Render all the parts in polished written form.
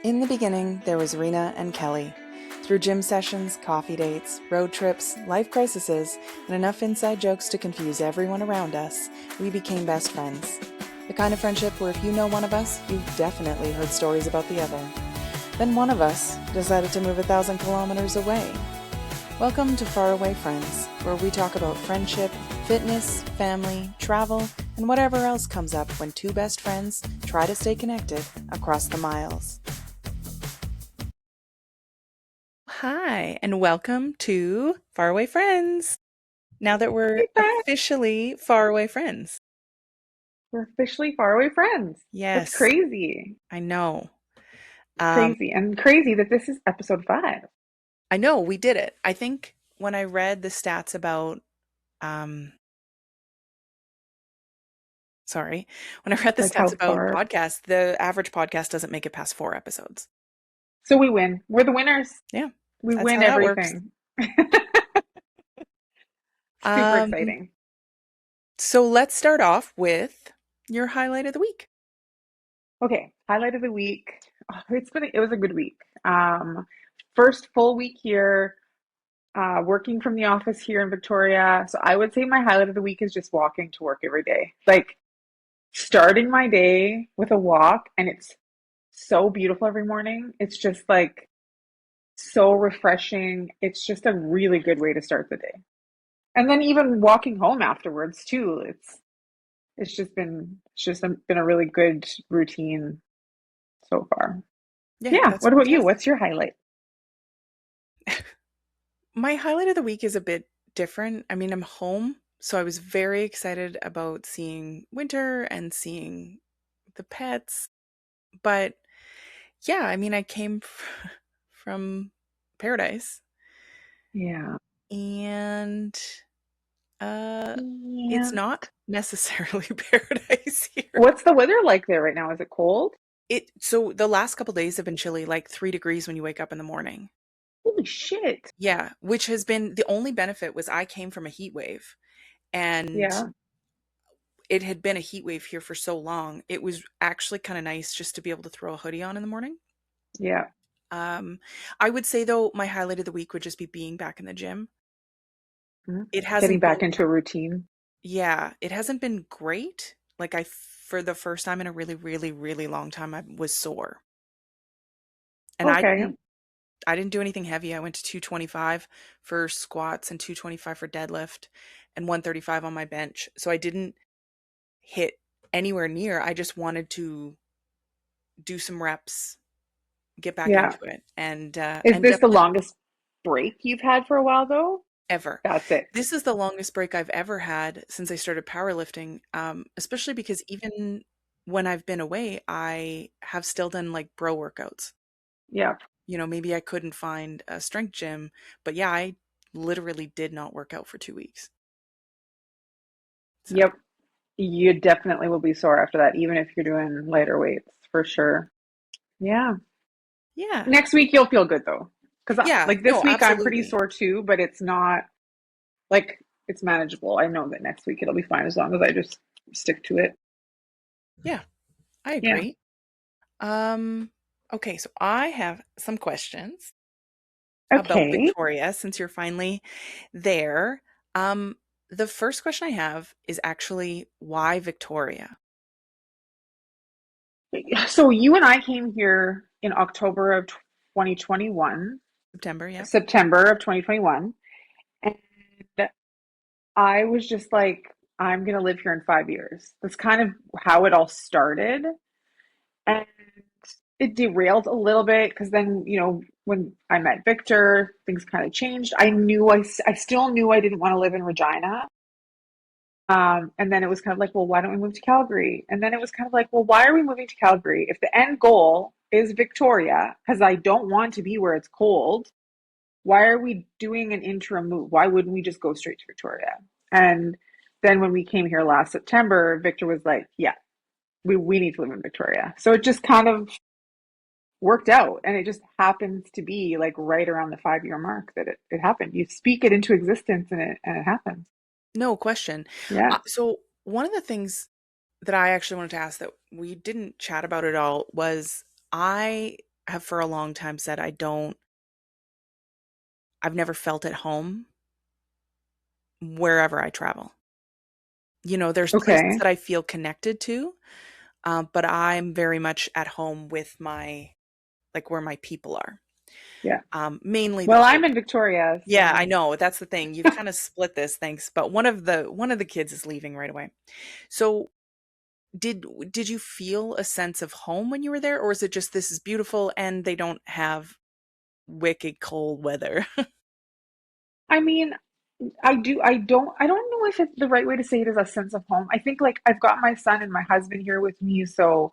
In the beginning, there was Rena and Kelly. Through gym sessions, coffee dates, road trips, life crises, and enough inside jokes to confuse everyone around us, we became best friends. The kind of friendship where if you know one of us, you've definitely heard stories about the other. Then one of us decided to move 1,000 kilometers away. Welcome to Faraway Friends, where we talk about friendship, fitness, family, travel, and whatever else comes up when two best friends try to stay connected across the miles. Hi, and welcome to Faraway Friends. Now that we're Hey, Pat. officially Faraway Friends. We're officially faraway friends. That's Yes, crazy. I know. It's Um, crazy. And crazy that this is episode 5. I know we did it. I think when I read the stats about, um, sorry, when I read the Like how stats about far. podcasts, the average podcast doesn't make it past 4 episodes. So we win. We're the winners. Yeah, We that's win how that works. everything. Super Um, exciting. so let's start off with your highlight of the week. Okay, highlight of the week. Oh, it was a good week. First full week here, working from the office here in Victoria. So I would say my highlight of the week is just walking to work every day. Like starting my day with a walk, and it's so beautiful every morning. It's just like so refreshing. It's just a really good way to start the day. And then even walking home afterwards too. It's just been a really good routine so far. Yeah, Yeah. that's What about you? fantastic. What's your highlight? My highlight of the week is a bit different. I mean, I'm home, so I was very excited about seeing winter and seeing the pets. But yeah, I mean, I came from paradise Yeah. and uh it's And not necessarily paradise here. what's the weather like there right now? Is it cold? So the last couple days have been chilly, like 3 degrees when you wake up in the morning. Holy shit. Yeah, which has been the only benefit was I came from a heat wave and Yeah. it had been a heat wave here for so long. It was actually kind of nice just to be able to throw a hoodie on in the morning. Yeah. Um, I would say though, my highlight of the week would just be being back in the gym. Mhm. It Getting hasn't back been, into a routine. yeah, it hasn't been great. Like for the first time in a really, really, really long time, I was sore, and Okay. I didn't do anything heavy. I went to 225 for squats and 225 for deadlift, and 135 on my bench. So I didn't hit anywhere near. I just wanted to do some reps, get back Yeah. into it, and Is ended this up the lifting longest break you've had for a while though? ever. That's it. This is the longest break I've ever had since I started powerlifting, especially because even when I've been away, I have still done like bro workouts. Yeah. Maybe I couldn't find a strength gym, but yeah, I literally did not work out for 2 weeks. So, Yep. You definitely will be sore after that, even if you're doing lighter weights, for sure. Yeah. yeah. Next week you'll feel good though. Because Yeah. like this No, week I'm pretty absolutely. sore too, but it's not like it's manageable. I know that next week it'll be fine as long as I just stick to it. Yeah, I Yeah. agree. Um, okay, so I have some questions about Okay. Victoria since you're finally there. Um, the first question I have is actually why Victoria? So you and I came here in October of 2021, September, yeah. September of 2021, and I was just like, I'm gonna live here in 5 years. That's kind of how it all started. And it derailed a little bit because then, when I met Victor, things kind of changed. I still knew I didn't want to live in Regina. And then it was kind of like, well, why don't we move to Calgary? And then it was kind of like, well, why are we moving to Calgary? If the end goal is Victoria, because I don't want to be where it's cold, why are we doing an interim move? Why wouldn't we just go straight to Victoria? And then when we came here last September, Victor was like, yeah, we need to live in Victoria. So it just kind of worked out. And it just happens to be like right around the 5 year mark that it happened. You speak it into existence and it happens. No question. Yeah. So one of the things that I actually wanted to ask that we didn't chat about at all was I have for a long time said I've never felt at home wherever I travel. There's places Okay. that I feel connected to, but I'm very much at home with like where my people are. Yeah. Mainly the Well, I'm kids. in Victoria, Yeah, I so know. That's the thing. You've kind of split this, thanks. But one of the kids is leaving right away. So did you feel a sense of home when you were there, or is it just this is beautiful and they don't have wicked cold weather? I mean, I don't know if it's the right way to say it is a sense of home. I think like I've got my son and my husband here with me, so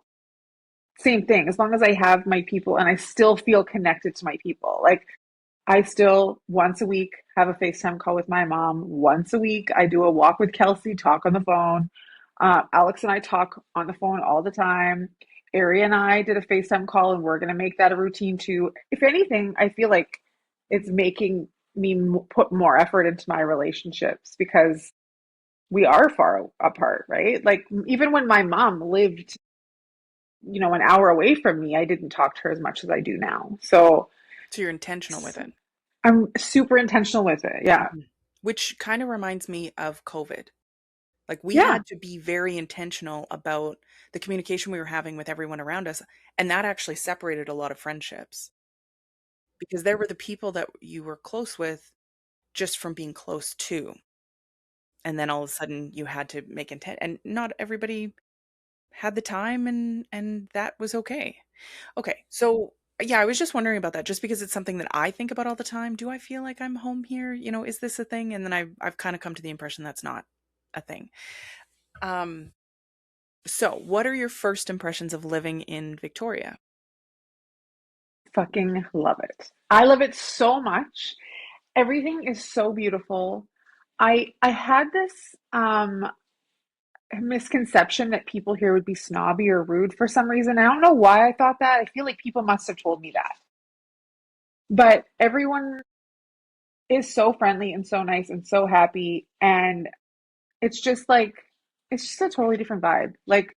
same thing. As long as I have my people and I still feel connected to my people. Like I still once a week have a FaceTime call with my mom. Once a week, I do a walk with Kelsey, talk on the phone. Alex and I talk on the phone all the time. Ari and I did a FaceTime call, and we're going to make that a routine too. If anything, I feel like it's making me put more effort into my relationships because we are far apart, right? Like even when my mom lived, an hour away from me, I didn't talk to her as much as I do now. So So you're intentional with it. I'm super intentional with it. Yeah. Mhm. Which kind of reminds me of COVID. Like we Yeah. had to be very intentional about the communication we were having with everyone around us, and that actually separated a lot of friendships because there were the people that you were close with just from being close to, and then all of a sudden you had to make intent, and not everybody had the time, and that was okay. Okay, so yeah, I was just wondering about that, just because it's something that I think about all the time. Do I feel like I'm home here? Is this a thing? And then I've kind of come to the impression that's not a thing. Um, so what are your first impressions of living in Victoria? Fucking love it. I love it so much. Everything is so beautiful. I had this misconception that people here would be snobby or rude for some reason. I don't know why I thought that. I feel like people must have told me that. But everyone is so friendly and so nice and so happy, and it's just like it's just a totally different vibe. Like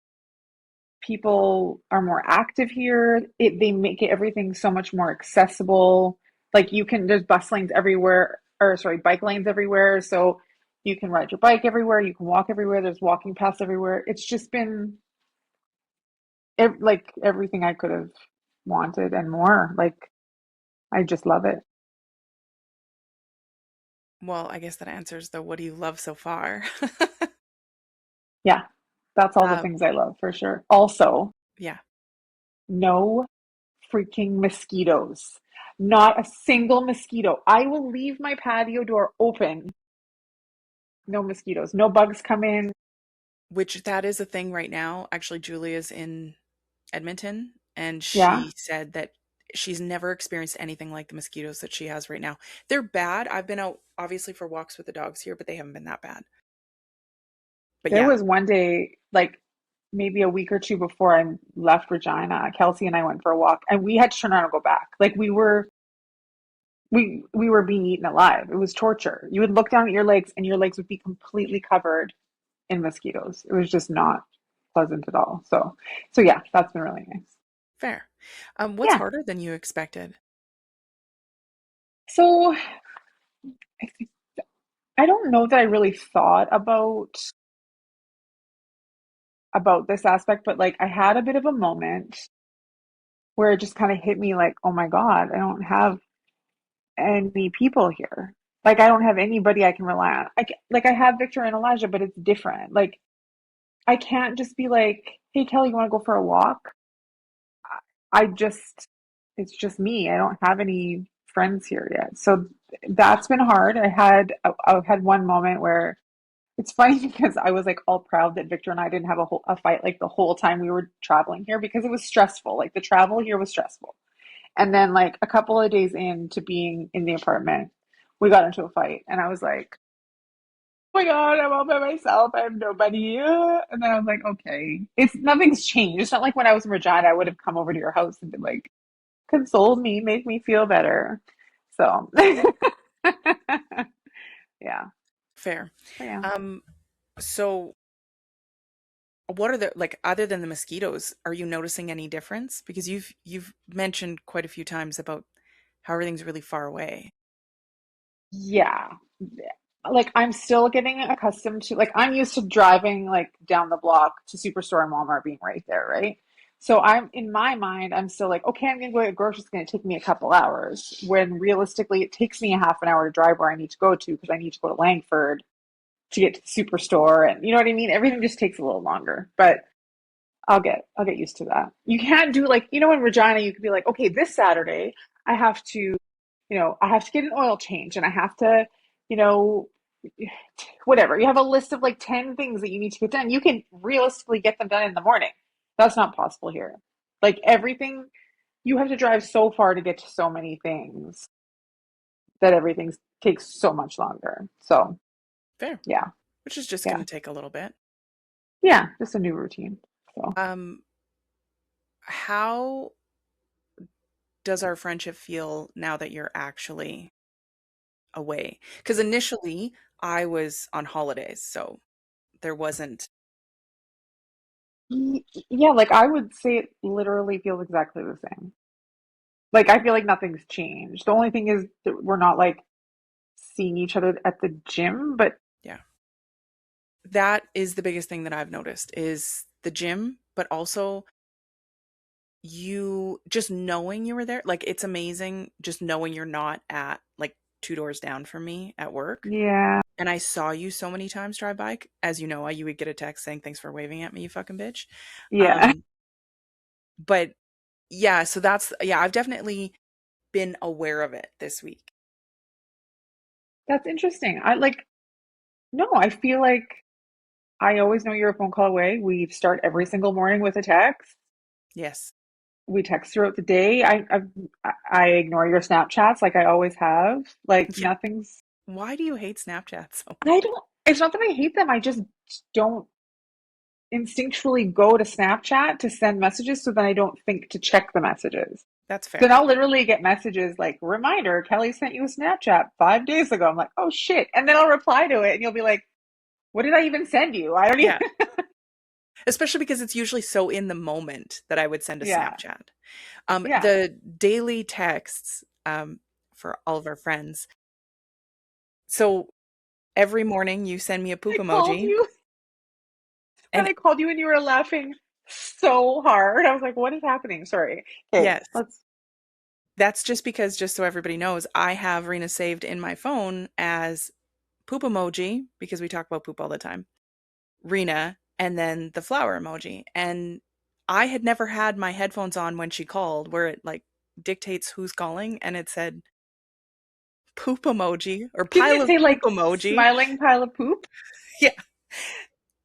people are more active here. They make it everything so much more accessible. Like there's bus lanes everywhere, or sorry, bike lanes everywhere. So you can ride your bike everywhere. You can walk everywhere. There's walking paths everywhere. It's just been like everything I could have wanted and more. Like I just love it. Well, I guess that answers the what do you love so far? Yeah, that's all the Um, things I love for sure. Also, yeah. no freaking mosquitoes. Not a single mosquito. I will leave my patio door open. No mosquitoes. No bugs come in. Which that is a thing right now. Actually, Julia's in Edmonton, and Yeah. she said that she's never experienced anything like the mosquitoes that she has right now. They're bad. I've been out obviously for walks with the dogs here, but they haven't been that bad. But There yeah, was one day, like maybe a week or two before I left Regina, Kelsey and I went for a walk and we had to turn around and go back. Like we were being eaten alive. It was torture. You would look down at your legs and your legs would be completely covered in mosquitoes. It was just not pleasant at all. So yeah, that's been really nice. fair. What's Yeah. harder than you expected? So I think I don't know that I really thought about this aspect, but like I had a bit of a moment where it just kind of hit me like, oh my God, I don't have any people here. Like I don't have anybody I can rely on. Like I have Victor and Elijah, but it's different. Like I can't just be like, hey Kelly, you want to go for a walk? I just it's just me. I don't have any friends here yet. So that's been hard. I've had one moment where it's funny because I was like all proud that Victor and I didn't have a fight like the whole time we were traveling here because it was stressful. Like the travel here was stressful. And then like a couple of days into being in the apartment, we got into a fight and I was like, "Oh my God, I'm all by myself. I have nobody." And then I was like, "Okay. It's nothing's changed. It's not like when I was in Regina, I would have come over to your house and been like, console me, make me feel better." So yeah. Fair. But yeah. Um, so What are the like other than the mosquitoes, are you noticing any difference? Because you've mentioned quite a few times about how everything's really far away. Yeah. Like I'm still getting accustomed to, like I'm used to driving like down the block to Superstore and Walmart being right there, right? So I'm in my mind, I'm still like, okay, I'm gonna go get groceries. It's gonna take me a couple hours. When realistically, it takes me a half an hour to drive where I need to go to because I need to go to Langford to get to the Superstore, and you know what I mean. Everything just takes a little longer, but I'll get used to that. You can't do like, in Regina, you could be like, okay, this Saturday I have to, I have to get an oil change and I have to, you know, whatever. You have a list of like 10 things that you need to get done. You can realistically get them done in the morning. That's not possible here. Like everything, you have to drive so far to get to so many things that everything takes so much longer. So, Fair. yeah, Which is just going yeah, to take a little bit. yeah, just a new routine. So, Um, how does our friendship feel now that you're actually away? Because initially I was on holidays, so there wasn't. yeah, like I would say it literally feels exactly the same. Like I feel like nothing's changed. The only thing is that we're not like seeing each other at the gym, but Yeah. That is the biggest thing that I've noticed is the gym, but also you just knowing you were there. Like it's amazing just knowing you're not at like two doors down from me at work. yeah, And I saw you so many times drive by. As you know, you would get a text saying, "Thanks for waving at me, you fucking bitch." yeah. Um, but yeah, so yeah, I've definitely been aware of it this week. That's interesting. I like, no, I feel like I always know you're a phone call away. We start every single morning with a text. Yes. We text throughout the day. I ignore your Snapchats like I always have. Like Yeah. nothing's, Why do you hate Snapchat so I much? don't, it's not that I hate them. I just don't instinctually go to Snapchat to send messages so that I don't think to check the messages. That's Then fair. I'll literally get messages like, reminder, Kelly sent you a Snapchat 5 days ago. I'm like, oh shit. And then I'll reply to it and you'll be like, what did I even send you? I don't even. Yeah. Especially because it's usually so in the moment that I would send a Yeah. Snapchat. Yeah. The daily texts for all of our friends. So every morning you send me a I poop called emoji. you and And I called you and you were laughing so hard. I was like, what is happening? Sorry. Okay. yes, Let's. that's just because, just so everybody knows, I have Rena saved in my phone as poop emoji because we talk about poop all the time. Rena, and then the flower emoji. And I had never had my headphones on when she called, where it like dictates who's calling, and it said poop emoji or Didn't pile it of say poop like emoji. smiling pile of poop? Yeah.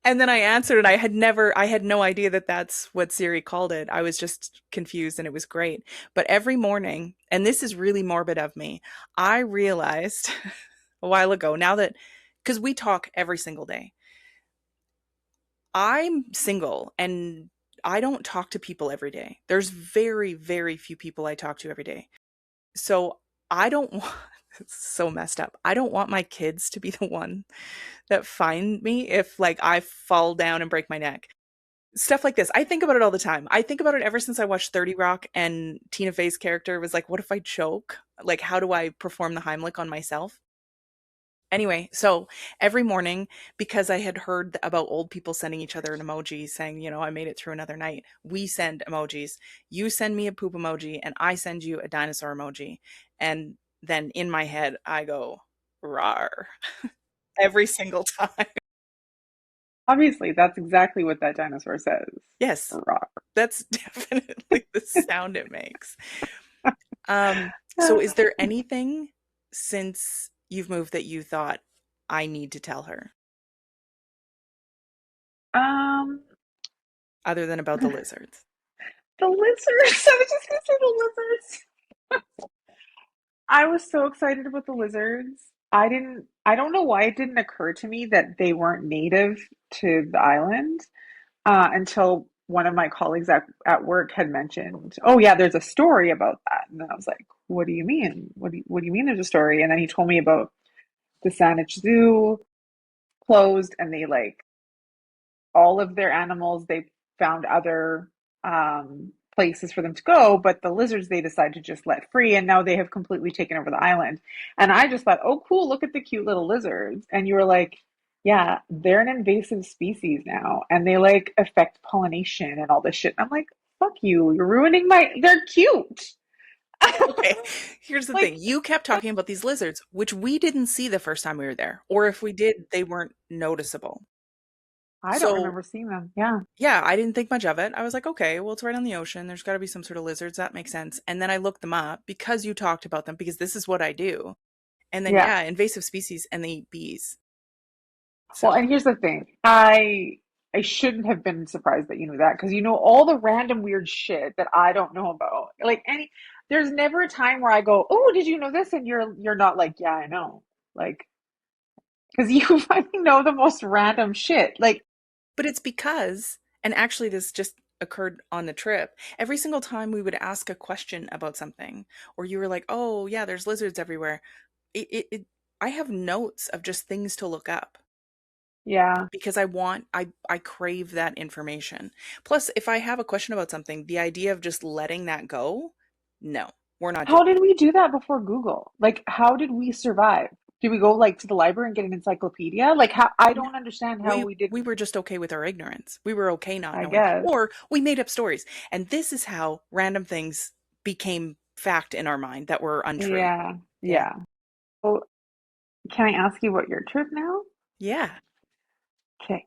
And then I answered, and I had no idea that that's what Siri called it. I was just confused, and it was great. But every morning, and this is really morbid of me, I realized a while ago, now that, because we talk every single day, I'm single and I don't talk to people every day. There's very, very few people I talk to every day. So I don't want, it's so messed up. I don't want my kids to be the one that find me if like I fall down and break my neck. Stuff like this. I think about it all the time. I think about it ever since I watched 30 Rock and Tina Fey's character was like, what if I choke? Like, how do I perform the Heimlich on myself? Anyway, so every morning, because I had heard about old people sending each other an emoji saying, I made it through another night, we send emojis. You send me a poop emoji, and I send you a dinosaur emoji. And then in my head, I go, rar, every single time. Obviously, that's exactly what that dinosaur says. Yes, Rock. that's definitely the sound it makes. So is there anything since you've moved that you thought I need to tell her Um, other than about the lizards? the lizards. I was just gonna say the lizards. I was so excited about the lizards. I don't know why it didn't occur to me that they weren't native to the island until one of my colleagues at work had mentioned, oh yeah, there's a story about that. And then I was like, what do you mean? What do you mean there's a story? And then he told me about the Saanich Zoo closed and they like all of their animals, they found other places for them to go, but the lizards they decided to just let free, and now they have completely taken over the island. And I just thought, oh, cool, look at the cute little lizards. And you were like, yeah, they're an invasive species now, and they like affect pollination and all this shit. And I'm like, fuck you, you're ruining my. They're cute. Okay, here's the thing. Like, You kept talking about these lizards, which we didn't see the first time we were there. Or if we did, they weren't noticeable. I don't So, remember seeing them. Yeah, yeah, I didn't think much of it. I was like, okay, well, it's right on the ocean. There's got to be some sort of lizards. That makes sense. And then I looked them up because you talked about them, because this is what I do. And then, yeah. yeah, invasive species, and they eat bees. Well, So, and here's the thing. I shouldn't have been surprised that you knew that because you know all the random weird shit that I don't know about. Like any there's never a time where I go, "Oh, did you know this?" and you're not like, "Yeah, I know." Like because you fucking know the most random shit. Like, but it's because, and actually, this just occurred on the trip. Every single time we would ask a question about something, or you were like, oh, yeah, there's lizards everywhere. It I have notes of just things to look up yeah. because I crave that information. Plus, if I have a question about something, the idea of just letting that go, no, we're not How doing did it. we do that before Google? Like, how did we survive? Did we go like to the library and get an encyclopedia? Like, how I No. don't understand how We we we didn't, were just okay with our ignorance. We were okay not I knowing, guess. or we made up stories. And this is how random things became fact in our mind that were untrue. Yeah, Yeah. yeah. So, can I ask you what your trip now? Yeah. Okay.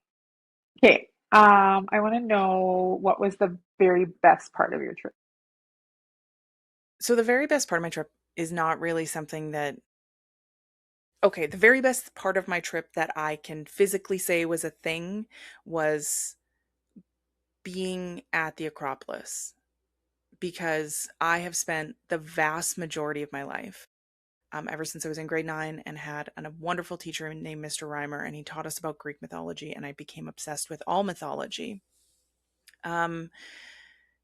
Okay. I want to know what was the very best part of your trip. So the very best part of my trip is not really something that, okay, the very best part of my trip that I can physically say was a thing was being at the Acropolis, because I have spent the vast majority of my life, ever since I was in grade 9, and had a wonderful teacher named Mr. Reimer, and he taught us about Greek mythology, and I became obsessed with all mythology. Um,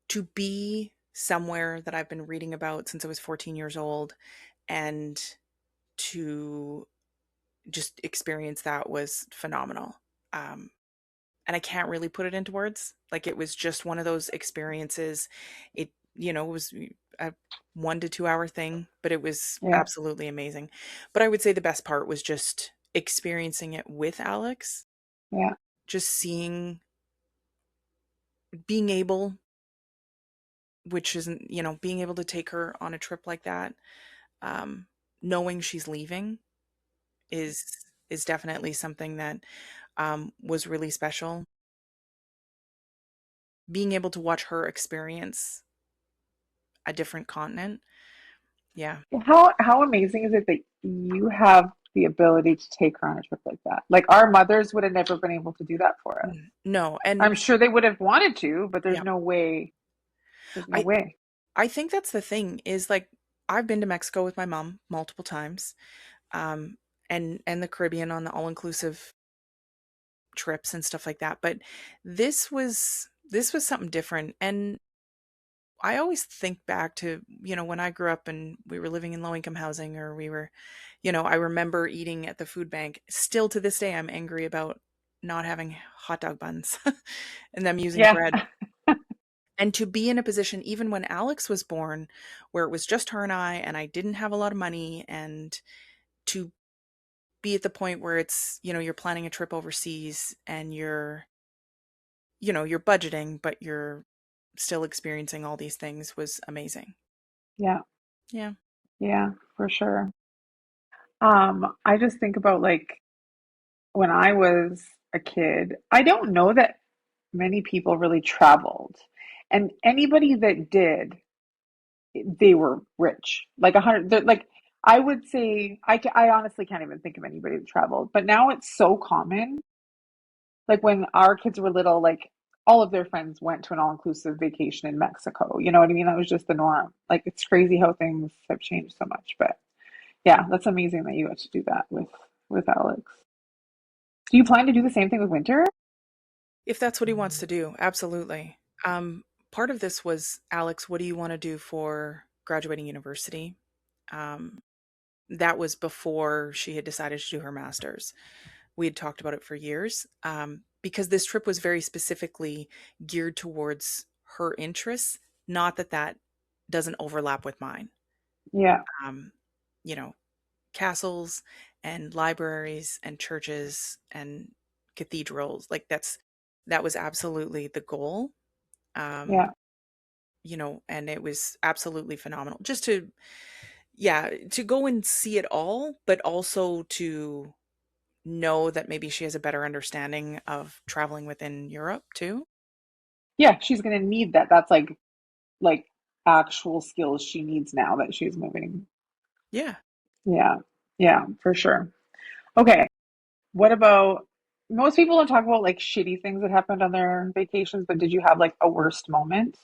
to be somewhere that I've been reading about since I was 14 years old, and to just experience that was phenomenal. Um, and I can't really put it into words. Like, it was just one of those experiences. It was a 1 to 2 hour thing, but it was Yeah, absolutely amazing. But I would say the best part was just experiencing it with Alex, yeah, just being able, which isn't, being able to take her on a trip like that, um, knowing she's leaving is is definitely something that was really special. Being able to watch her experience a different continent. Yeah. how amazing is it that you have the ability to take her on a trip like that? Like our mothers would have never been able to do that for us. No, and I'm sure they would have wanted to, but there's yeah. no way. There's no I way. I think that's the thing, is like, I've been to Mexico with my mom multiple times, um, and the Caribbean on the all-inclusive trips and stuff like that, but this was something different. And I always think back to, when I grew up and we were living in low income housing, or we were, I remember eating at the food bank. Still to this day, I'm angry about not having hot dog buns and them using Yeah, bread. And to be in a position, even when Alex was born, where it was just her and I didn't have a lot of money, and to be at the point where it's, you're planning a trip overseas, and you're budgeting, but you're still experiencing all these things, was amazing. yeah, Yeah. yeah, for sure. I just think about like when I was a kid, I don't know that many people really traveled. And anybody that did, they were rich. Like a hundred, like I would say, I honestly can't even think of anybody that traveled. But now it's so common. Like when our kids were little, like all of their friends went to an all-inclusive vacation in Mexico. You know what I mean? That was just the norm. Like it's crazy how things have changed so much. But yeah, that's amazing that you got to do that with Alex. Do you plan to do the same thing with Winter? If that's what he wants to do, absolutely. Part of this was, Alex, what do you want to do for graduating university? Um, that was before she had decided to do her master's. We had talked about it for years, because this trip was very specifically geared towards her interests, not that that doesn't overlap with mine. Yeah. Um, you know, castles and libraries and churches and cathedrals, like that was absolutely the goal. Um, Yeah. and it was absolutely phenomenal just to, yeah, to go and see it all, but also to know that maybe she has a better understanding of traveling within Europe too. Yeah, she's gonna need that. That's like actual skills she needs now that she's moving. Yeah. Yeah. Yeah, for sure. Okay. What about most people don't talk about like shitty things that happened on their vacations, but did you have like a worst moment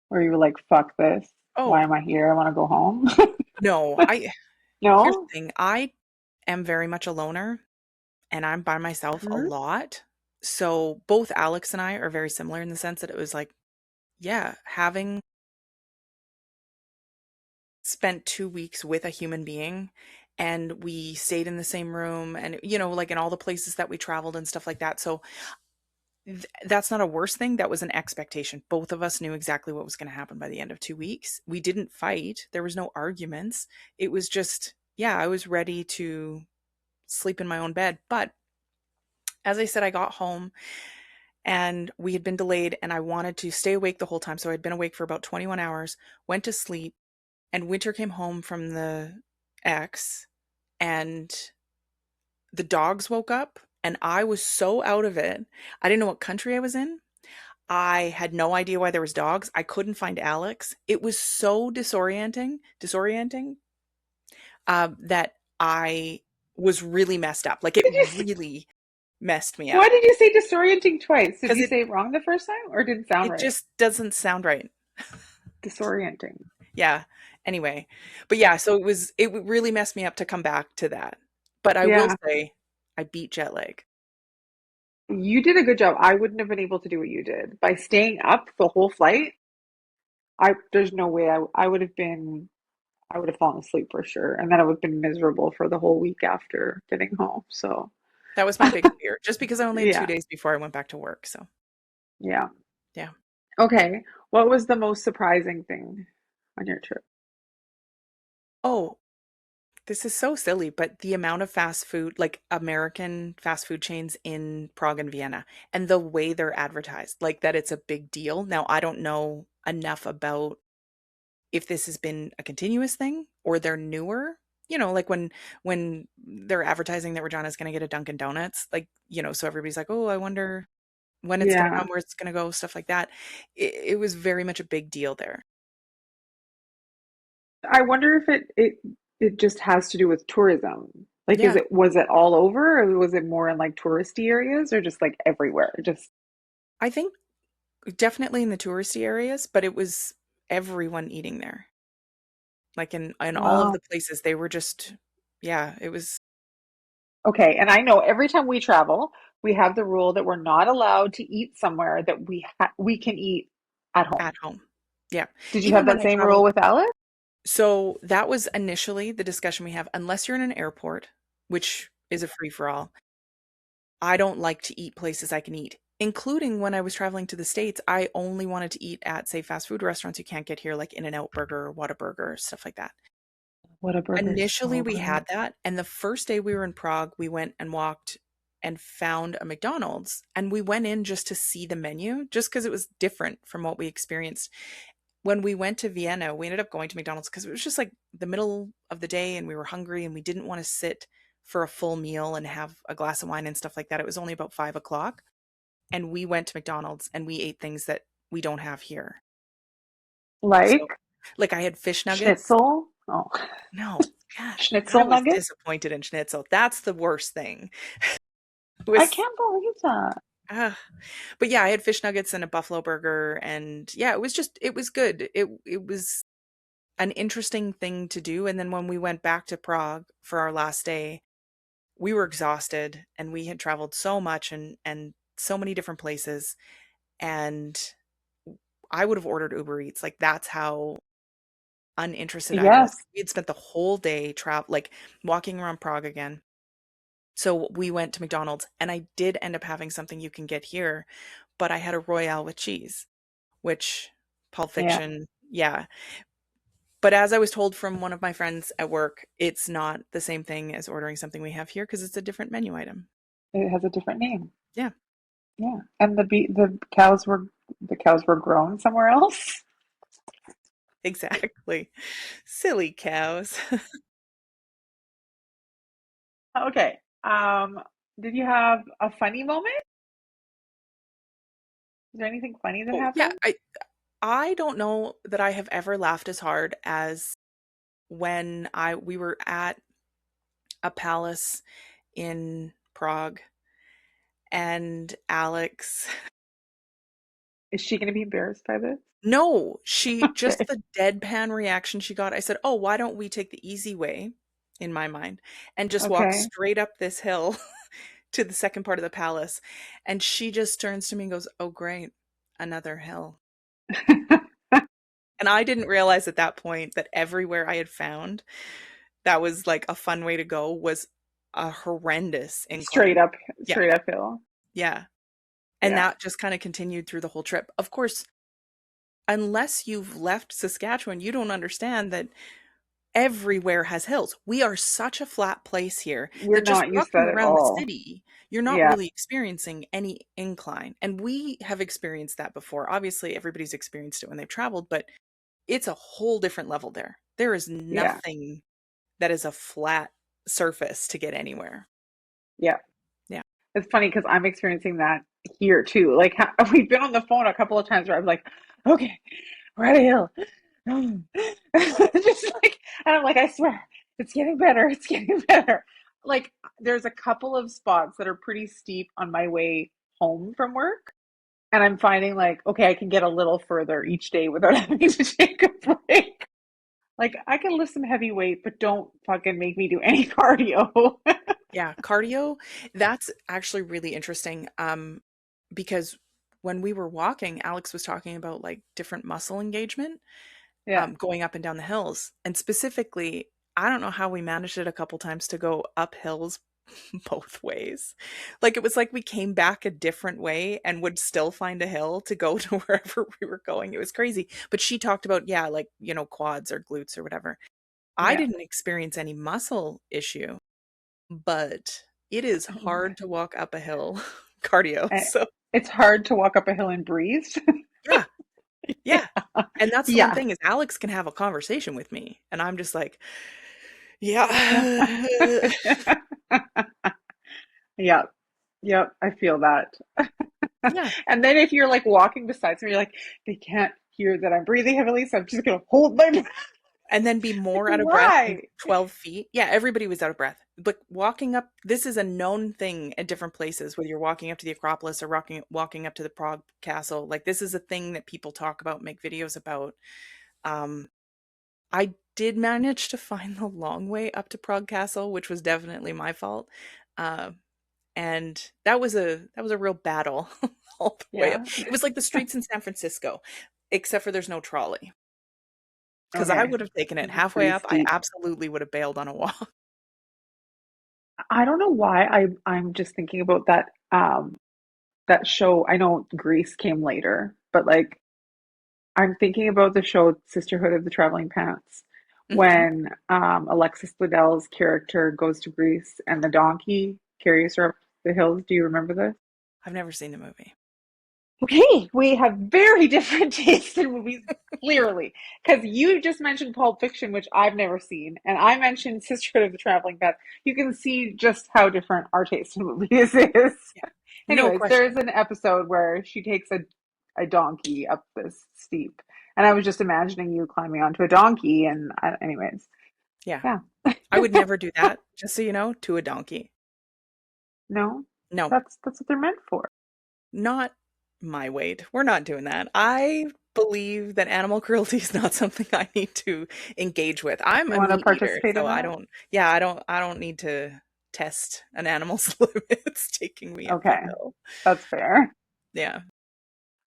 where you were like, fuck this? Why Oh, am I here? I want to go home. no. I Here's the No? thing. I am very much a loner and I'm by myself a Hmm. lot. So both Alex and I are very similar in the sense that it was like, yeah, having spent 2 weeks with a human being and we stayed in the same room and like in all the places that we traveled and stuff like that. So that's not a worse thing. That was an expectation. Both of us knew exactly what was going to happen by the end of 2 weeks. We didn't fight. There was no arguments. It was just, yeah, I was ready to sleep in my own bed. But as I said, I got home and we had been delayed and I wanted to stay awake the whole time. So I'd been awake for about 21 hours, went to sleep, and Winter came home from the X and the dogs woke up and I was so out of it. I didn't know what country I was in. I had no idea why there was dogs. I couldn't find Alex. It was so disorienting, that I was really messed up. Like it Did you say, really messed me why up did you say disorienting twice? Did because you it say it wrong the first time or did it sound it right? just doesn't sound right. Disorienting. Yeah. Anyway, but yeah, so really messed me up to come back to that. But I will Yeah. say I beat jet lag. You did a good job. I wouldn't have been able to do what you did. By staying up the whole flight, there's no way I would have fallen asleep for sure. And then I would have been miserable for the whole week after getting home. So That was my big fear, just because I only had 2 yeah, days before I went back to work. So yeah. yeah. Okay. What was the most surprising thing on your trip? Oh, this is so silly, but the amount of fast food, like American fast food chains in Prague and Vienna, and the way they're advertised, like that it's a big deal. Now, I don't know enough about if this has been a continuous thing or they're newer. Like when they're advertising that Regina's going to get a Dunkin' Donuts, like, so everybody's like, "Oh, I wonder when it's going to Yeah. come, where it's going to go," stuff like that. It was very much a big deal there. I wonder if it just has to do with tourism. Like, Yeah. was it all over, or was it more in like touristy areas, or just like everywhere? Just I think definitely in the touristy areas, but it was everyone eating there. Like in all of wow. the places, they were just, yeah, it was Okay, and I know every time we travel, we have the rule that we're not allowed to eat somewhere that we can eat at home. at home. Yeah. Did you have Even when that I same rule traveled. with Alice? So that was initially the discussion we have. Unless you're in an airport, which is a free for all, I don't like to eat places I can eat. Including when I was traveling to the States, I only wanted to eat at, say, fast food restaurants you can't get here, like In-N-Out Burger, Whataburger, stuff like that. Whataburger is Initially, so we good. had that, and the first day we were in Prague, we went and walked and found a McDonald's, and we went in just to see the menu, just because it was different from what we experienced. When we went to Vienna, we ended up going to McDonald's because it was just like the middle of the day and we were hungry and we didn't want to sit for a full meal and have a glass of wine and stuff like that. It was only about 5 o'clock, and we went to McDonald's and we ate things that we don't have here. So, Like like I had fish nuggets. schnitzel. Oh, No, God, I schnitzel was nuggets. disappointed in schnitzel. That's the worst thing. It I was, can't believe that. uh, but yeah, I had fish nuggets and a buffalo burger, and yeah, it was good. It was an interesting thing to do. And then when we went back to Prague for our last day, we were exhausted and we had traveled so much and so many different places. And I would have ordered Uber Eats. Like that's how uninterested I was. Yes. We had spent the whole day like walking around Prague again. So we went to McDonald's and I did end up having something you can get here, but I had a Royale with cheese, which Pulp Yeah, Fiction, yeah. But as I was told from one of my friends at work, it's not the same thing as ordering something we have here because it's a different menu item. it has a different name. Yeah, Yeah, and the cows were grown somewhere else. exactly. Silly cows. Okay. Did you have a funny moment? Is there anything funny that Oh, yeah, happened? I don't know that I have ever laughed as hard as when I we were at a palace in Prague and Alex. Is she going to be embarrassed by this? No, she just Okay. the deadpan reaction she got. I said, "Oh, why don't we take the easy way?" in my mind and just walk Okay. straight up this hill to the second part of the palace. And she just turns to me and goes, "Oh, great, another hill." And I didn't realize at that point that everywhere I had found that was like a fun way to go was a horrendous Straight incline. up, Yeah, straight uphill. yeah. And Yeah. that just kind of continued through the whole trip. Of course, unless you've left Saskatchewan, you don't understand that everywhere has hills. We are such a flat place here We're that just not used to walking that at around the all. city, you're not Yeah. really experiencing any incline. And we have experienced that before. Obviously, everybody's experienced it when they've traveled, but it's a whole different level there. There is Yeah. nothing that is a flat surface to get anywhere. Yeah. Yeah. It's funny because I'm experiencing that here too. Like we've been on the phone a couple of times where I'm like, okay, we're at a hill. Just like, and I'm like, I swear, it's getting better. It's getting better. Like, there's a couple of spots that are pretty steep on my way home from work. And I'm finding like, okay, I can get a little further each day without having to take a break. Like, I can lift some heavy weight, but don't fucking make me do any cardio. Yeah, cardio, that's actually really interesting, because when we were walking, Alex was talking about, like, different muscle engagement, Yeah. going up and down the hills, and specifically, I don't know how we managed it a couple times to go up hills both ways. Like, it was like we came back a different way and would still find a hill to go to wherever we were going, it was crazy, but she talked about, yeah, like, quads or glutes or whatever. I Yeah. didn't experience any muscle issue. But it is hard to walk up a hill cardio, And so it's hard to walk up a hill and breathe. yeah, yeah, and that's the one Yeah. thing is Alex can have a conversation with me, and I'm just like, "Yeah." Yep. Yep. I feel that. Yeah, And then if you're like walking beside somebody, you're like, they can't hear that I'm breathing heavily, so I'm just gonna hold my breath. and then be Like, more out of breath than why? 12 feet. Yeah, everybody was out of breath, but walking up this is a known thing at different places, whether you're walking up to the Acropolis or walking up to the Prague Castle, like, this is a thing that people talk about, make videos about, um I did manage to find the long way up to Prague Castle, which was definitely my fault, uh, and that was a real battle all the way up. Yeah. It was like the streets in San Francisco, except for there's no trolley. Because I Okay. would have taken it This is halfway pretty up, I steep. absolutely would have bailed on a walk. I don't know why I'm just thinking about that show. I know Grease came later, but like I'm thinking about the show Sisterhood of the Traveling Pants Mhm. when Alexis Bledell's character goes to Greece and the donkey carries her up the hills. Do you remember this? I've never seen the movie. Okay, we have very different tastes in movies, clearly. Because you just mentioned Pulp Fiction, which I've never seen, and I mentioned Sisterhood of the Traveling Pants. You can see just how different our taste in movies is. Yeah. No Anyways, there's question. an episode where she takes a donkey up this steep, and I was just imagining you climbing onto a donkey. And anyways, Yeah. yeah, I would never do that, just so you know, to a donkey. no, No. that's what they're meant for. Not my weight. We're not doing that. I believe that animal cruelty is not something I need to engage with. I'm You a want to meat eater, participate in so I that? don't yeah, I don't need to test an animal's limits taking me up a Okay, hill. that's fair. Yeah.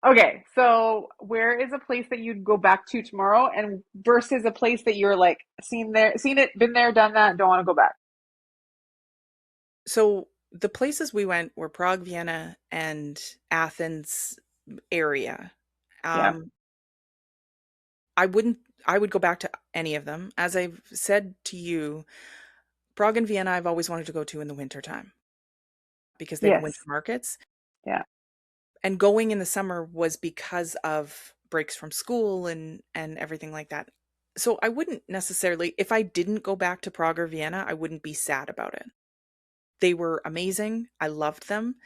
Okay, so where is a place that you'd go back to tomorrow and versus a place that you're like seen it, been there, done that, don't want to go back? So the places we went were Prague, Vienna, and Athens area. Yeah. Um, I wouldn't. I would go back to any of them. As I've said to you, Prague and Vienna, I've always wanted to go to in the wintertime because they have winter Yes. markets. Yeah. And going in the summer was because of breaks from school and everything like that. So I wouldn't necessarily, if I didn't go back to Prague or Vienna, I wouldn't be sad about it. They were amazing. I loved them,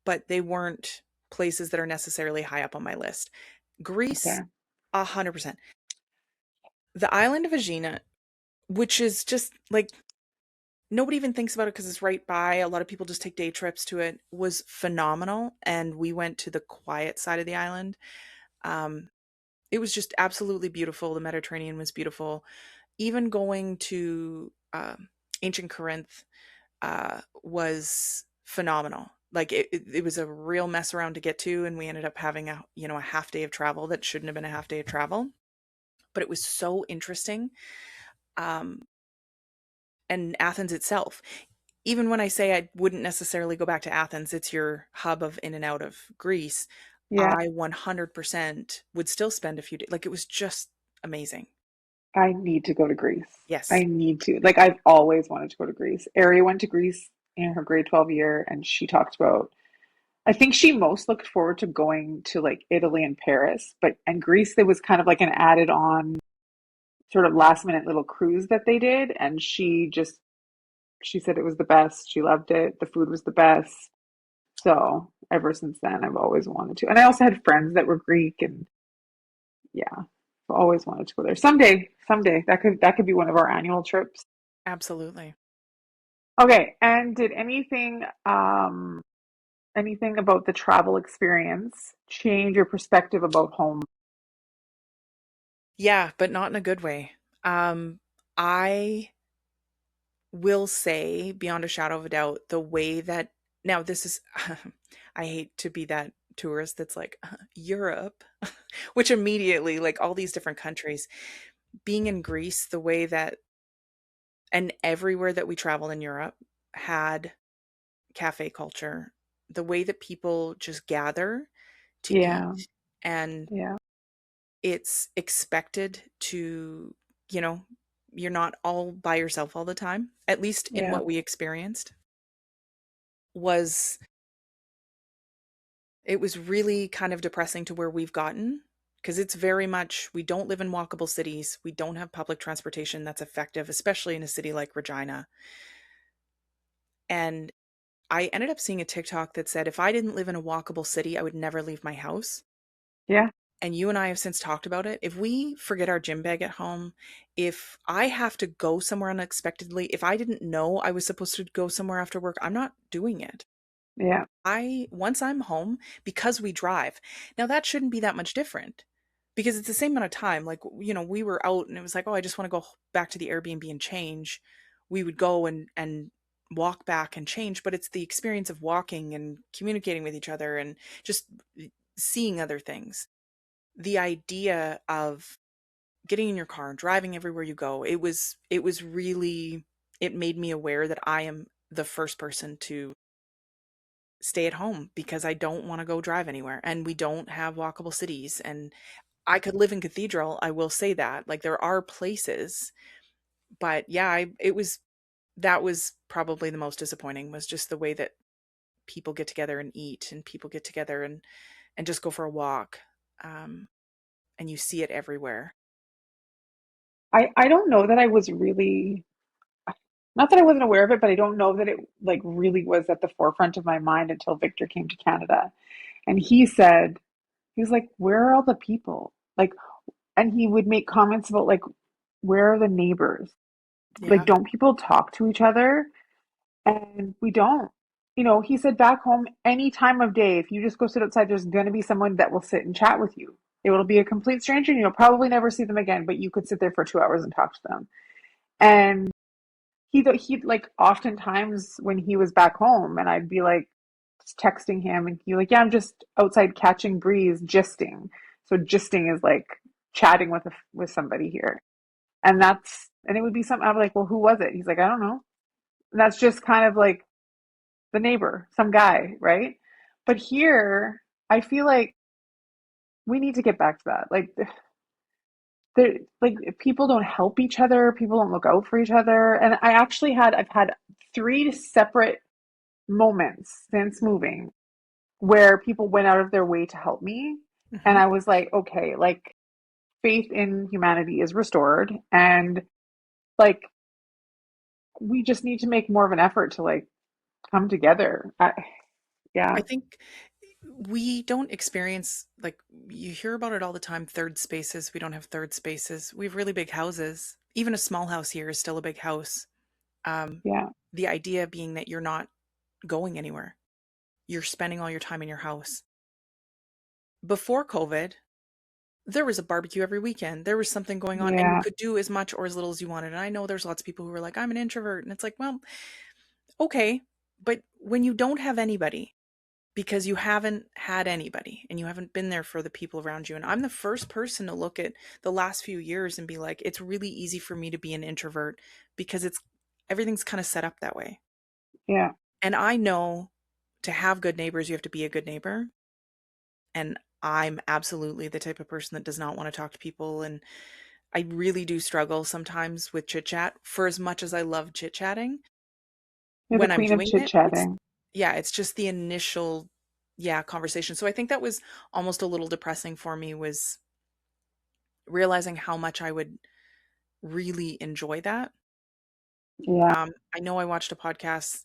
but they weren't places that are necessarily high up on my list. Greece, Okay. 100%. The island of Aegina, which is just like nobody even thinks about it because it's right by. A lot of people just take day trips to it, was phenomenal. And we went to the quiet side of the island. Um, it was just absolutely beautiful. The Mediterranean was beautiful. Even going to ancient Corinth was phenomenal. Like it was a real mess around to get to, and we ended up having a half day of travel that shouldn't have been a half day of travel, but it was so interesting. Um, and Athens itself, even when I say I wouldn't necessarily go back to Athens, it's your hub of in and out of Greece. Yeah. I 100% would still spend a few days. Like it was just amazing. I need to go to Greece. Yes. I need to. Like, I've always wanted to go to Greece. Ari went to Greece in her grade 12 year, and she talked about, I think she most looked forward to going to like Italy and Paris, but and Greece, there was kind of like an added on sort of last minute little cruise that they did. And she said it was the best. She loved it. The food was the best. So ever since then, I've always wanted to. And I also had friends that were Greek, and yeah, I've always wanted to go there. Someday that could be one of our annual trips. Absolutely. Okay, and did anything about the travel experience change your perspective about home? Yeah, but not in a good way. I will say, beyond a shadow of a doubt, the way that now this is, I hate to be that tourist that's like, Europe, which immediately, like all these different countries, being in Greece, the way that, and everywhere that we traveled in Europe had cafe culture, the way that people just gather to eat, Yeah, and yeah, it's expected to, you know, you're not all by yourself all the time, at least in yeah, what we experienced, was it was really kind of depressing to where we've gotten because it's very much we don't live in walkable cities. We don't have public transportation that's effective, especially in a city like Regina. And I ended up seeing a TikTok that said if I didn't live in a walkable city, I would never leave my house. yeah, And you and I have since talked about it. If we forget our gym bag at home, if I have to go somewhere unexpectedly, if I didn't know I was supposed to go somewhere after work, I'm not doing it. yeah, Once I'm home, because we drive. Now that shouldn't be that much different because it's the same amount of time. Like, we were out and it was like, oh, I just want to go back to the Airbnb and change. We would go and walk back and change, but it's the experience of walking and communicating with each other and just seeing other things. The idea of getting in your car and driving everywhere you go, it was really, it made me aware that I am the first person to stay at home because I don't want to go drive anywhere and we don't have walkable cities. And I could live in Cathedral, I will say that. Like there are places, but yeah, that was probably the most disappointing was just the way that people get together and eat and people get together and just go for a walk. Um, and you see it everywhere. I don't know that I was really, not that I wasn't aware of it, but I don't know that it like really was at the forefront of my mind until Victor came to Canada. And he was like, where are all the people? Like, and he would make comments about like, where are the neighbors? Like, Yeah. don't people talk to each other? And we don't. He said back home, any time of day, if you just go sit outside, there's going to be someone that will sit and chat with you. It will be a complete stranger, and you'll probably never see them again, but you could sit there for 2 hours and talk to them. And he like oftentimes when he was back home, and I'd be like texting him, and he'd like, yeah, I'm just outside catching breeze, gisting. So gisting is like chatting with somebody here, and it would be something. I'm like, well, who was it? He's like, I don't know. And that's just kind of like the neighbor, some guy, right? But here, I feel like we need to get back to that. Like people don't help each other, people don't look out for each other. And I've had three separate moments since moving where people went out of their way to help me. And Hmm. I was like, okay, like faith in humanity is restored. And like, we just need to make more of an effort to like come together. Yeah, I think we don't experience, like, you hear about it all the time, third spaces. We don't have third spaces. We have really big houses. Even a small house here is still a big house. Um, yeah, the idea being that you're not going anywhere. You're spending all your time in your house. Before COVID, there was a barbecue every weekend. There was something going on, and you yeah, could do as much or as little as you wanted. And I know there's lots of people who are like, I'm an introvert. And it's like, well, okay. But when you don't have anybody, because you haven't had anybody and you haven't been there for the people around you. And I'm the first person to look at the last few years and be like, it's really easy for me to be an introvert because everything's kind of set up that way. yeah. And I know to have good neighbors, you have to be a good neighbor. And I'm absolutely the type of person that does not want to talk to people. And I really do struggle sometimes with chit chat. For as much as I love chit chatting, You're the when I'm queen of doing chit it, chatting. it's just the initial, conversation. So I think that was almost a little depressing for me, was realizing how much I would really enjoy that. Yeah, I know I watched a podcast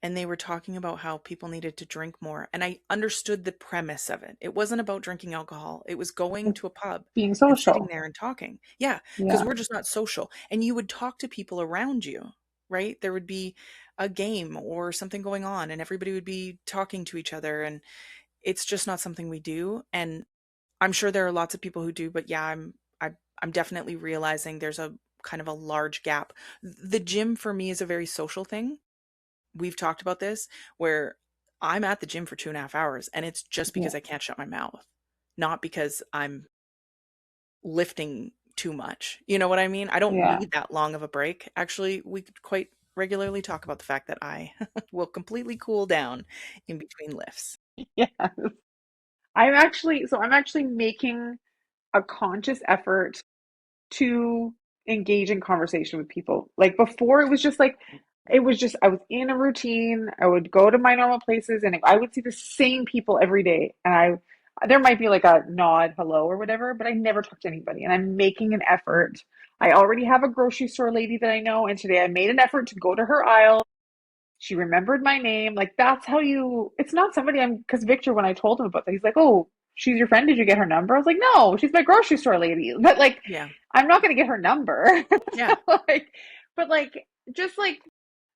and they were talking about how people needed to drink more. And I understood the premise of it. It wasn't about drinking alcohol, it was going it's to a pub being and sitting social. there and talking. Yeah, because Yeah, we're just not social. And you would talk to people around you, right? There would be a game or something going on, and everybody would be talking to each other. And it's just not something we do. And I'm sure there are lots of people who do, but yeah, I'm definitely realizing there's a kind of a large gap. The gym for me is a very social thing. We've talked about this, where I'm at the gym for 2.5 hours and it's just yeah, because I can't shut my mouth, not because I'm lifting too much. You know what I mean? I don't yeah, need that long of a break. Actually, we could quite regularly talk about the fact that I will completely cool down in between lifts. yeah. I'm actually making a conscious effort to engage in conversation with people. Like before, it was just, I was in a routine. I would go to my normal places and I would see the same people every day. There might be like a nod, hello, or whatever, but I never talked to anybody. And I'm making an effort. I already have a grocery store lady that I know. And today I made an effort to go to her aisle. She remembered my name. Like that's how it's not somebody because Victor, when I told him about that, he's like, oh, she's your friend. Did you get her number? I was like, no, she's my grocery store lady. But like, Yeah. I'm not going to get her number. Yeah. So like, but like, just like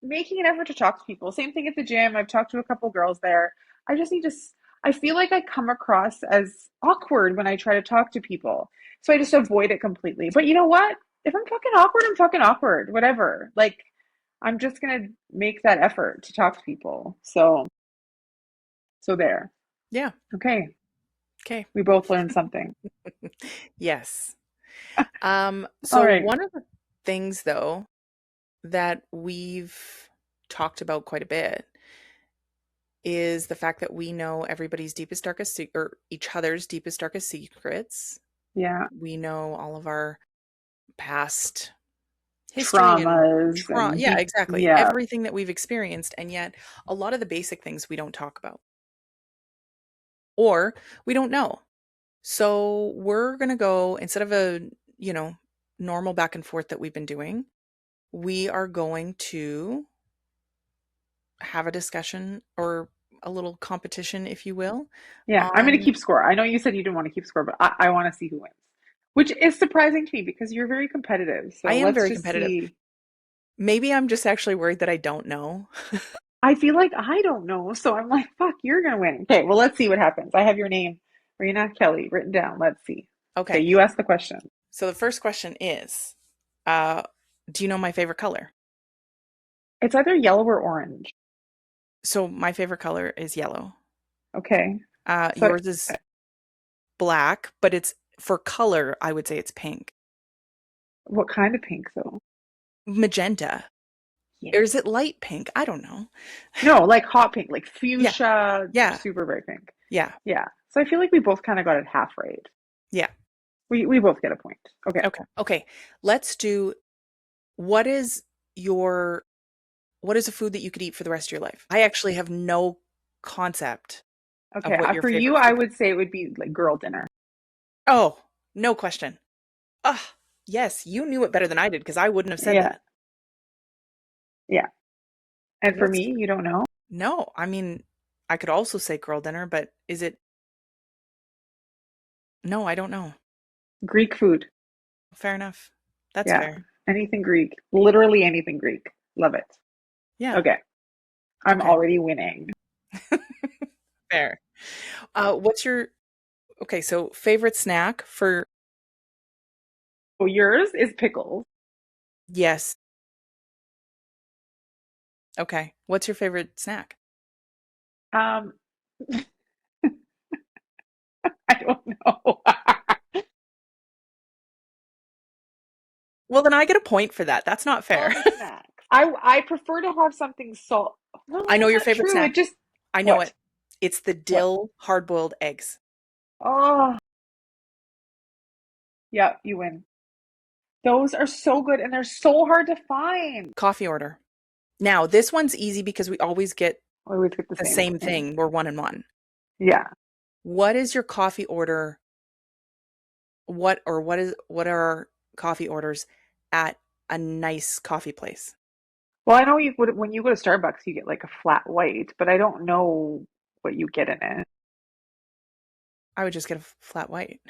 making an effort to talk to people. Same thing at the gym. I've talked to a couple girls there. I just need to, I feel like I come across as awkward when I try to talk to people. So I just avoid it completely. But you know what? If I'm fucking awkward, I'm fucking awkward. Whatever. Like, I'm just gonna make that effort to talk to people. So there. Yeah. Okay. Okay. We both learned something. Yes. All So right. one of the things though that we've talked about quite a bit is the fact that we know everybody's deepest, darkest, or each other's deepest, darkest secrets. Yeah. We know all of our past history and Traumas and yeah, deep, exactly. yeah. Everything that we've experienced. And yet a lot of the basic things we don't talk about or we don't know. So we're going to go, instead of a, you know, normal back and forth that we've been doing, we are going to have a discussion or a little competition, if you will, Yeah. I'm gonna on. keep score. I know you said you didn't want to keep score, but I want to see who wins. Which is surprising to me because you're very competitive. I So am let's very just competitive. see. Maybe I'm just actually worried that I don't know. I feel like I don't know. So I'm like, fuck, you're gonna win. Okay, well let's see what happens. I have your name, Rena Kelly, written down. Let's see. Okay, Okay. you ask the question. So the first question is, uh, do you know my favorite color? It's either yellow or orange. So my favorite color is yellow. Okay. So Yours is black, but it's for color, I would say it's pink. what kind of pink though? Magenta. Or is it light pink? I don't know. No, like hot pink, like Yeah, fuchsia, yeah, super bright pink. yeah, Yeah. So I feel like we both kind of got it half right. yeah. We both get a point. Okay. Okay, okay. Let's do what is your what is a food that you could eat for the rest of your life? I actually have no concept of Okay. what your For you, favorite I food is. would say it would be like girl dinner. Oh, no question. Ah, yes, you knew it better than I did because I wouldn't have said Yeah. that. Yeah. And for What's me, you don't know? no, I mean, I could also say girl dinner, but is it no, I don't know. Greek food. Fair enough. That's Yeah. fair. Anything Greek. Literally anything Greek. Love it. Yeah. Okay. I'm Okay. already winning. Fair. What's your okay, so favorite snack for So yours is pickles. yes. Okay. What's your favorite snack? Um, I don't know. Well, then I get a point for that. That's not fair. All the snacks. I prefer to have something salt. No, I know that's your not favorite true. snack. It just I know what? it. It's the What? dill hard-boiled eggs. Oh, yeah, you win. Those are so good and they're so hard to find. Coffee order. Now, this one's easy because we always get I always get the the same same thing. thing. We're one and one. Yeah. What is your coffee order? What are our coffee orders at a nice coffee place? Well, I know you would when you go to Starbucks, you get like a flat white, but I don't know what you get in it. I would just get a flat white.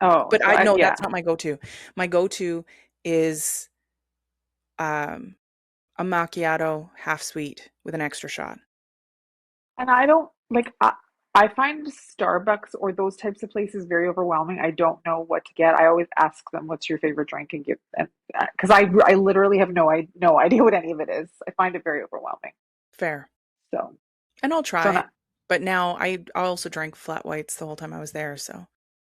Oh, But so I I no, yeah. that's not my go-to. My go-to is um a macchiato half sweet with an extra shot. And I don't like I find Starbucks or those types of places very overwhelming. I don't know what to get. I always ask them, "What's your favorite drink?" and give and because I literally have no idea what any of it is. I find it very overwhelming. Fair. So And I'll so try. not But now I also drank flat whites the whole time I was there, so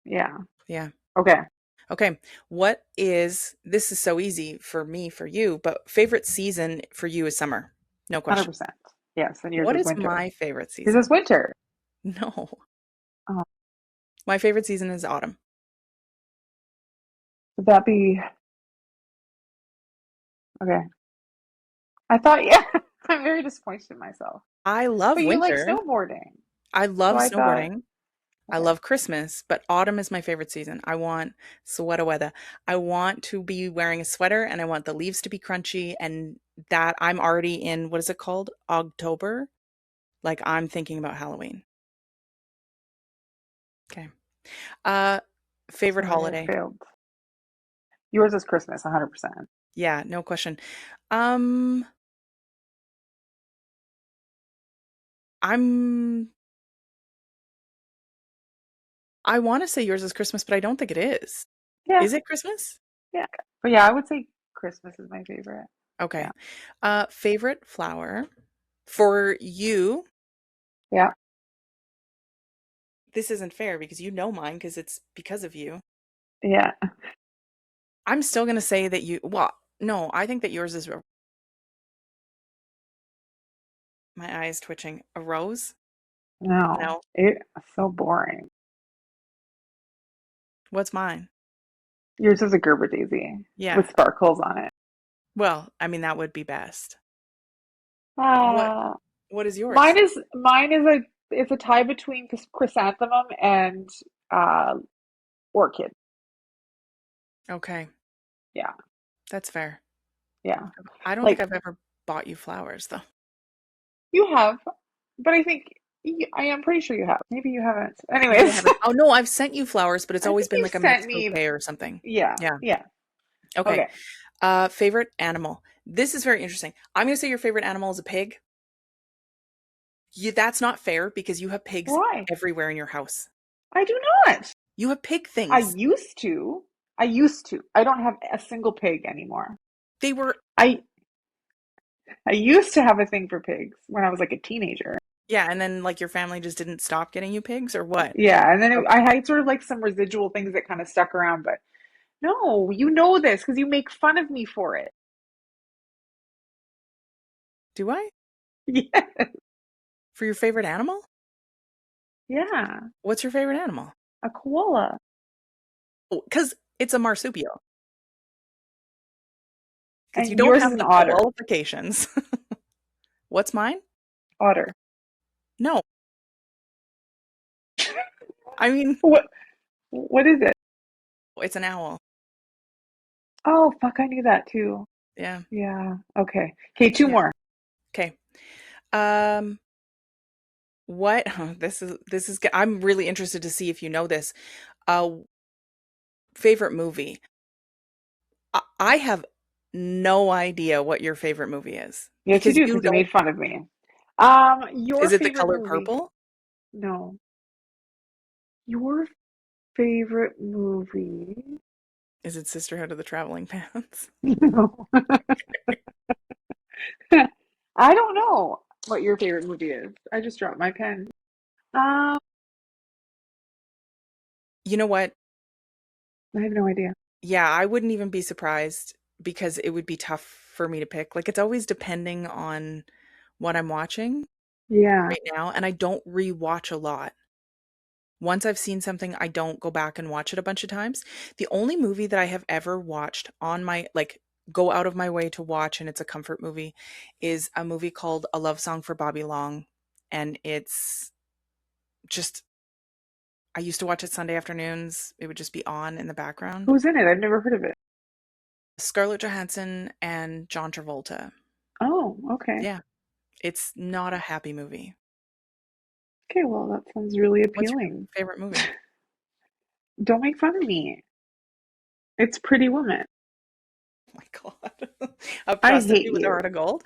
yeah. yeah. Okay. Okay. What is this is so easy for me, for you, but favorite season for you is summer. No question. 100%. Yes, and yours What is is winter. my favorite Yours is season? winter. No. Oh, My favorite season is autumn. would that be okay? I thought yeah. I'm very disappointed in myself. I love But you like winter. snowboarding. I So love I thought snowboarding. I okay. love Christmas, but autumn is my favorite season. I want sweater weather. I want to be wearing a sweater and I want the leaves to be crunchy and that I'm already in what is it called? October. Like I'm thinking about Halloween. Okay. Uh favorite Sorry, I holiday. failed. Yours is Christmas, 100%. Yeah, no question. Um I'm I want to say yours is Christmas, but I don't think it is. Yeah, Is it Christmas? yeah. But yeah, I would say Christmas is my favorite. Okay. Yeah. Favorite flower for you. Yeah. This isn't fair because you know mine because it's because of you. Yeah. I'm still gonna say that you well, no, I think that yours is my eye is twitching. A rose? No. No. It's so boring. What's mine? Yours is a Gerber daisy Yeah. with sparkles on it. Well, I mean that would be best. What Uh, what is yours? mine is a it's a tie between chrysanthemum and uh orchid. Okay. Yeah. That's fair. Yeah. I don't think Like I've ever bought you flowers though. you have, but I think I am pretty sure you have. Maybe you haven't. Maybe I Anyways, haven't. Oh no, I've sent you flowers, but it's I always think been you've like a sent mixed me bouquet or something. yeah. Yeah. Yeah. Okay. Okay. Favorite animal. This is very interesting. I'm gonna say your favorite animal is a pig. You, that's not fair because you have pigs Why? everywhere in your house. I do not. You have pig I things. used to. I used to. I don't have a single pig anymore. They were, I I used to have a thing for pigs when I was like a teenager. yeah, and then like your family just didn't stop getting you pigs or what? Yeah, and then I Okay. had sort of like some residual things that kind of stuck around, but no, you know this because you make fun of me for it. Do I? Yeah. For your favorite animal? Yeah. What's your favorite animal? A koala. Because it's a marsupial. Because you And don't yours have is an the otter. qualifications. What's mine? Otter. No. I mean, What is it? it's an owl. Oh, fuck, I knew that too. Yeah. Yeah. Okay. Okay, two Yeah. more. Okay. Um, what? I'm really interested to see if you know this. Uh, favorite movie. I have no idea what your favorite movie is Yes, you because do, you because you don't. made fun of me. Your Is it The favorite Color movie? Purple? No. Your favorite movie? Is it Sisterhood of the Traveling Pants? No. I don't know what your favorite movie is. I just dropped my pen. Um, You know what? I have no idea. Yeah, I wouldn't even be surprised because it would be tough for me to pick. Like, it's always depending on what I'm watching Yeah. right now, and I don't rewatch a lot. Once I've seen something, I don't go back and watch it a bunch of times. The only movie that I have ever watched on my like go out of my way to watch and it's a comfort movie is a movie called A Love Song for Bobby Long, and it's just I used to watch it Sunday afternoons. It would just be on in the background. Who's in it? I've never heard of it. Scarlett Johansson and John Travolta. Oh, okay. Yeah, it's not a happy movie. Okay, well, that sounds really What's your appealing. favorite movie? Don't make fun of me. It's Pretty Woman. Oh my God. A I hate prostitute with a you. heart of gold?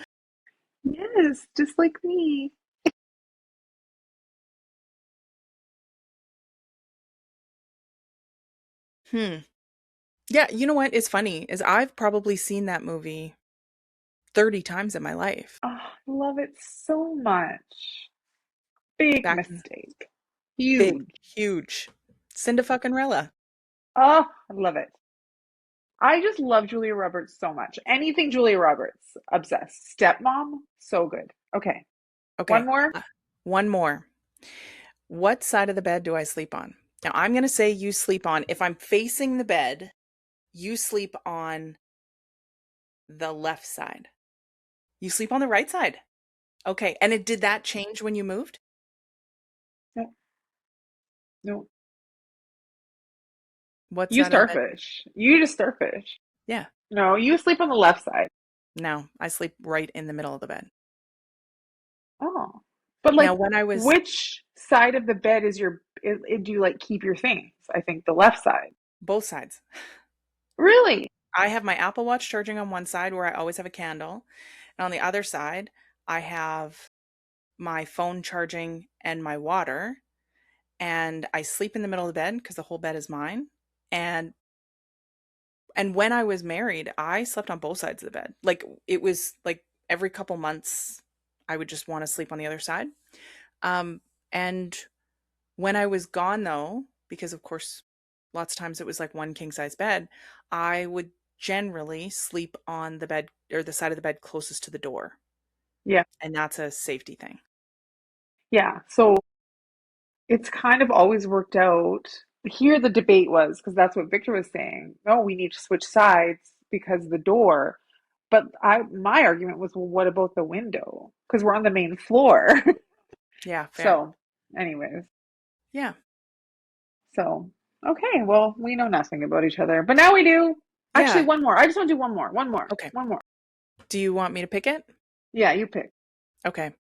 Yes, just like me. Hmm. Yeah, you know what is funny is I've probably seen that movie 30 times in my life. Oh, I love it so much. Big Back in mistake. big, Huge. huge. Cinda fucking Rella. Oh, I love it. I just love Julia Roberts so much. Anything Julia Roberts, obsessed. Stepmom, so good. Okay, one Okay, more. one more. What side of the bed do I sleep on? Now, I'm going to say you sleep on, if I'm facing the bed, you sleep on the left side. You sleep on the right side. Okay, and did that change when you moved? No, no. What You side of the bed? starfish. You just starfish. Yeah. No, you sleep on the left side. No, I sleep right in the middle of the bed. Oh. But Now, like, when I was which side of the bed is do you like keep your things? I think the left side. both sides. Really? I have my Apple Watch charging on one side where I always have a candle. And on the other side, I have my phone charging and my water. And I sleep in the middle of the bed because the whole bed is mine. And and when I was married, I slept on both sides of the bed. Like it was like every couple months I would just want to sleep on the other side. Um and when I was gone though, because of course lots of times it was like one king size bed, I would generally sleep on the bed or the side of the bed closest to the door. Yeah. And that's a safety thing. Yeah. So it's kind of always worked out. Here the debate was because that's what Victor was saying. No, we need to switch sides because of the door. But my argument was, well, what about the window? Because we're on the main floor. Yeah, fair. So, anyways, Yeah. so okay, well, we know nothing about each other, but now we do. Actually, Yeah. one more. I just want to do one more. One more. Okay. One more. Do you want me to pick it? Yeah, you pick. Okay.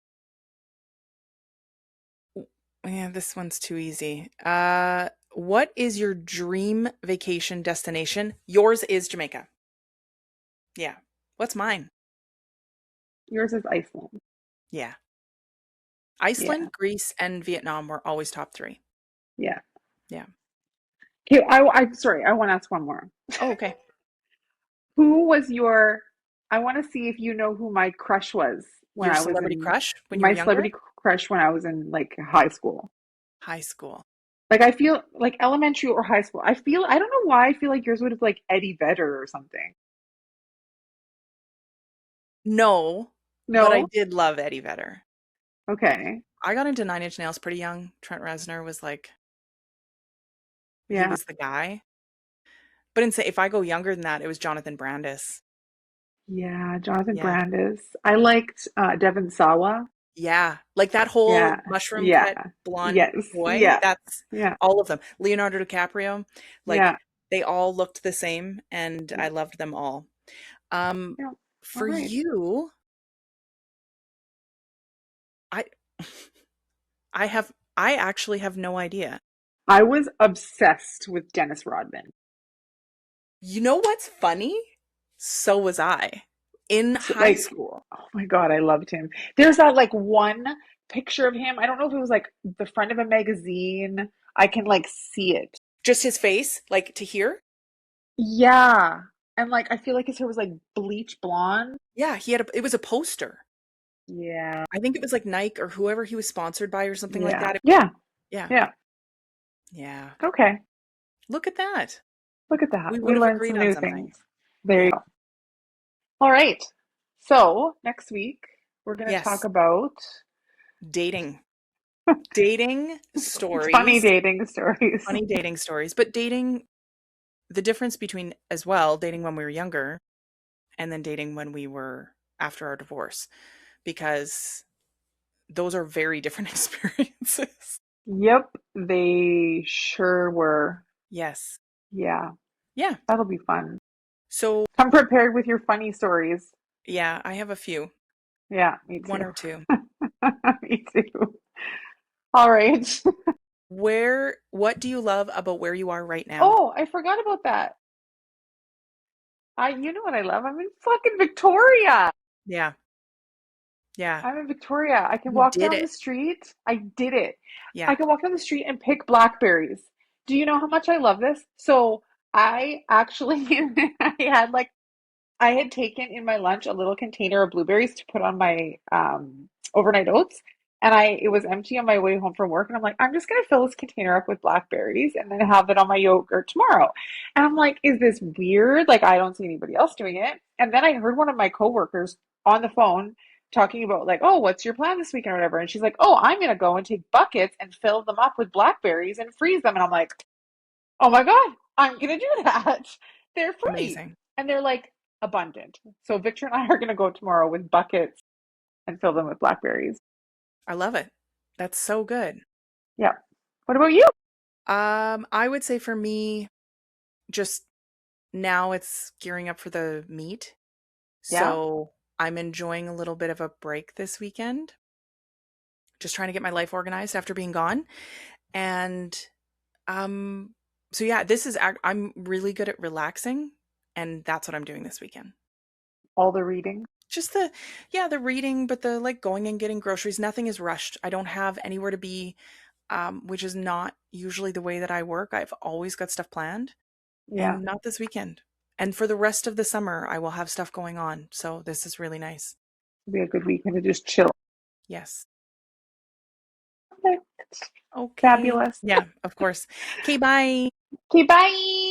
Yeah, this one's too easy. What is your dream vacation destination? Yours is Jamaica. Yeah. What's mine? Yours is Iceland. Yeah. Yeah, Iceland, Greece, and Vietnam were always top three. yeah. Yeah. Okay, I sorry. I want to ask one more. Oh, okay. Who was your? I want to see if you know who my crush was when Your I was celebrity in crush when you were my younger? celebrity crush when I was in like high school. High school. Like I feel like elementary or high school. I don't know why I feel like yours would have like Eddie Vedder or something. No. but I No? did love Eddie Vedder. Okay. I got into Nine Inch Nails pretty young. Trent Reznor was like, he Yeah. was the guy. But if I go younger than that, it was Jonathan Brandis. Yeah, Jonathan Yeah. Brandis. I liked Devon Sawa. Yeah. Like that whole Yeah. mushroom Yeah. cut blonde Yes. boy, Yeah. that's Yeah. all of them. Leonardo DiCaprio, like Yeah. they all looked the same and Yeah. I loved them all. Um, Yeah. All for right. you, I I actually have no idea. I was obsessed with Dennis Rodman. You know what's funny? So was I in So, high like, school. oh my God, I loved him. There's that like one picture of him. I don't know if it was like the front of a magazine. I can like see it. Just his face, like to hear. Yeah. And like I feel like his hair was like bleach blonde. Yeah, it was a poster. Yeah. I think it was like Nike or whoever he was sponsored by or something like Yeah. that. Yeah. Yeah. Yeah. Yeah. Okay. Look at that. Look at that. We We would have learned agreed some on new something. things. There you Yeah. go. All right. So next week we're going to talk Yes. about Dating. Dating funny stories. dating stories. Funny dating stories. But dating, the difference between as well, dating when we were younger and then dating when we were after our divorce, because those are very different experiences. Yep, they sure were. Yes. Yeah, Yeah. that'll be fun. So, Come prepared with your funny stories. yeah, I have a few, Yeah, me one too. or two. Me too. All right. What do you love about where you are right now? Oh, I forgot about that. You know what I love? I'm in fucking Victoria. Yeah. Yeah. I'm in Victoria. I can You walk did down the it. street. I did it. I Yeah. can walk down the street and pick blackberries. Do you know how much I love this? So I actually I had like I had taken in my lunch a little container of blueberries to put on my overnight oats, and it was empty on my way home from work, and I'm like, I'm just gonna fill this container up with blackberries and then have it on my yogurt tomorrow. And I'm like, is this weird? Like, I don't see anybody else doing it. And then I heard one of my coworkers on the phone talking about like, oh, what's your plan this weekend or whatever? And she's like, oh, I'm gonna go and take buckets and fill them up with blackberries and freeze them. And I'm like, oh my God, I'm gonna do that. They're free Amazing. and they're like abundant. So Victor and I are gonna go tomorrow with buckets and fill them with blackberries. I love it. That's so good. Yeah. What about you? I would say for me, just now it's gearing up for the meet. Yeah. So I'm enjoying a little bit of a break this weekend. Just trying to get my life organized after being gone. And um so yeah, I'm really good at relaxing and that's what I'm doing this weekend. All the reading. Just the reading, but the like going and getting groceries, nothing is rushed. I don't have anywhere to be, which is not usually the way that I work. I've always got stuff planned Yeah. and not this weekend. And for the rest of the summer, I will have stuff going on. So this is really nice. It'll be a good weekend to just chill. Yes. Okay. Okay. Fabulous. Yeah, of course. Okay, bye. Okay, bye.